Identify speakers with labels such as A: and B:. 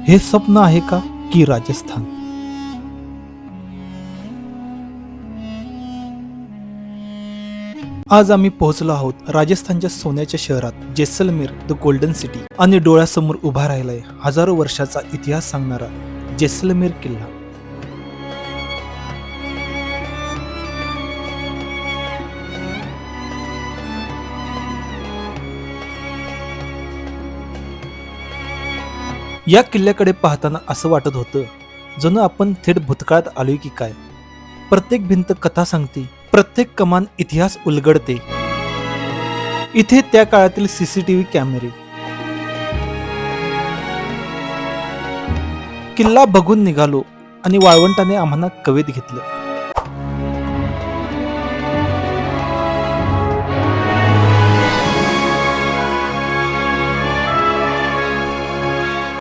A: हे स्वप्न आहे का की राजस्थान? आज आम्ही पोहोचलो आहोत राजस्थानच्या सोन्याच्या शहरात जेसलमेर द गोल्डन सिटी. आणि डोळ्यासमोर उभा राहिलाय हजारो वर्षाचा इतिहास सांगणारा जेसलमेर किल्ला. या किल्ल्याकडे पाहताना असं वाटत होतं जणू आपण थेट भूतकाळात आलोय की काय. प्रत्येक भिंत कथा सांगते, प्रत्येक कमान इतिहास उलगडते. इथे त्या काळातील सीसीटीव्ही कॅमेरे, किल्ला बघून निघालो आणि वाळवंटाने आम्हाला कवेत घेतलं.